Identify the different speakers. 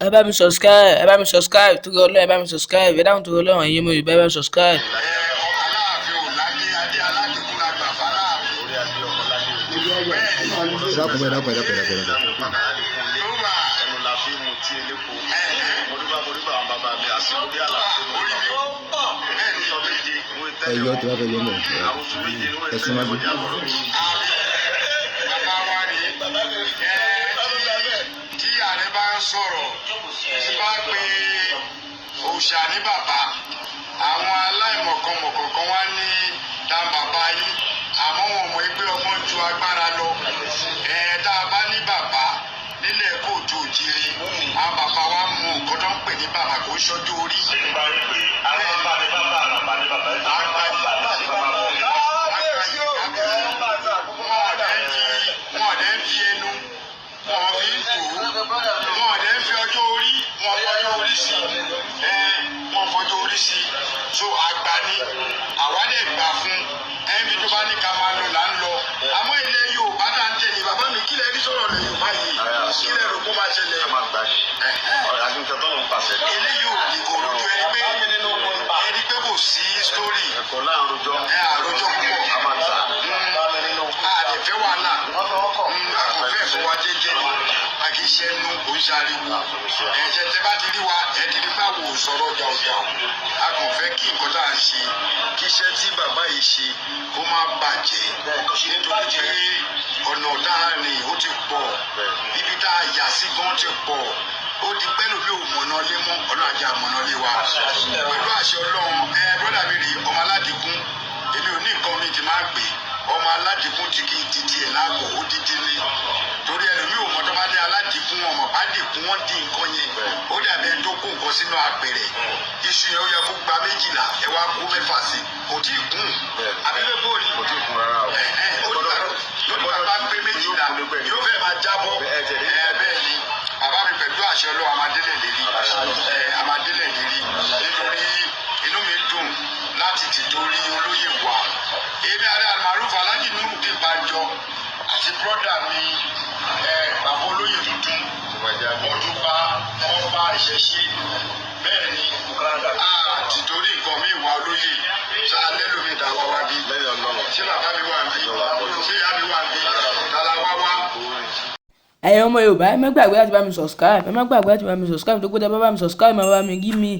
Speaker 1: ẹ bá mi subscribe tó rọ lọ́wọ́ ẹ bá mi subscribe ẹ dáhùn tó rọ lọ́wọ́ ẹ̀yin ọmọ Yorùbá ẹ bá mi subscribe.
Speaker 2: Aláàfin ò ládé adé aládìkún la gbà fáláàfin. Orí adé ọmọ ládé òde.
Speaker 3: dákun.
Speaker 2: Yorùbá ẹnu la fi mu tí elépo. Moríbà àwọn bàbá mi àsìkò àlàfo. Orí mi ó pọ̀ bẹ́ẹ̀ ni ọ̀bẹ́jẹ.
Speaker 3: Ẹyọ tí wàá fẹ́ yọ mọ. Ẹsùn máa bí.
Speaker 2: Bàbá wa rèé tí ààrẹ bá ń sọ̀rọ̀ tí bá pe òòṣà ní bàbá àwọn aláìmọ̀kànmọ̀kàn wá ní ta bàbá yín àmọ́ wọn mọ̀ pé ọgbọ́n ju agbára lọ tá a bá ní bàbá nílẹ̀ kóòtù òjìrì àwọn bàbá wa mú nǹkan tó ń pè ní bàbá kò ṣojú orí. Wọ́n ọ̀dẹ́ ń fi ẹnu wọ́n fi ń tò ó wọ́n ọ̀dẹ́ ń fi ọjọ́ orí wọ́n fọjọ́ orí sí wọ́n fọjọ́ orí sí so àgbà ni àwa dẹ̀ gbà fún ẹ̀mí tó bá ní ká máa lọ là ń lọ àmọ́ ilẹ̀ Yorùbá náà ń tẹ̀lé bàbá mi kílẹ̀ rí sọ̀rọ̀ lẹ̀ Yorùbá yìí kílẹ̀ rò kó máa ṣẹlẹ̀. Eléyìí ò ní kò lójú ẹni pé kò sí sítórì àròjọ púpọ̀ àdẹ̀fẹ́ wàhálà àkànfẹ́ ìfọwọ́ jẹ́jẹ́ ni a kì í ṣe ẹnu kò ń ṣàríwò ẹ̀jẹ̀ tẹ́ bá ti rí wa ẹ̀ ti rí báwo sọ̀rọ̀ jàùjàù a kàn fẹ́ kí nǹkan tá à ń ṣe kí iṣẹ́ tí bàbá yìí ṣe kó má bàjẹ́ nítorí pé ọ̀nà tá a rìn ó ti pọ̀ ibi tá a yà sí gan ti pọ̀ ó di pẹ́lú bí òun mọ̀nà lé mọ́ ọ̀nà àjà mọ̀nà lé wa pẹ̀lú àṣẹ Ọlọ́run brọ́dà mi rèé ọmọ aládìkún èmi ò ní nǹkan mi ti máa gbé ọmọ aládìkún tí kì í ti tiẹ̀ láàbọ̀ ó dídí lé torí ẹlòmíì ò mọ̀ tó bá ní aládìkún ọmọ bá dìkún wọ́n dín nǹkan yẹn ó dàbí ẹni tó kó nǹkan sínú apẹ̀rẹ̀ iṣu yẹn ó yẹ kó gba 12 ẹ wá kó 6 sí kò tí ì kún àbíbẹ̀ bóòlì kò tí ì kún rárá o lórí bàbá pé 12 yóò fẹ́ máa jábọ́ bẹ́ẹ̀ ni bàbá mi pẹ̀lú àṣẹ Ọlọ́run amadélẹ̀ lérí nítorí inú mi dùn láti tìtorí olóyè wa èmi àrẹ àlùmárùfù alájì nínú ti bàjọ àti bọ́dà mi bàbá olóyè tuntun ọdúnba ọba ìṣẹ̀ṣe bẹ́ẹ̀ ni tìtorí nǹkan mi wà olóyè ṣá lẹ́lòmí ìdáwọ́ wá bí ṣé bàbá mi wà bí ṣé ìyá mi wà bí tala wá wá.
Speaker 1: ẹ̀yin ọmọ Yorùbá ẹ má gbàgbé láti bá mi subscribe tó gbọ́dọ̀ bá mi subscribe máa bá mi give me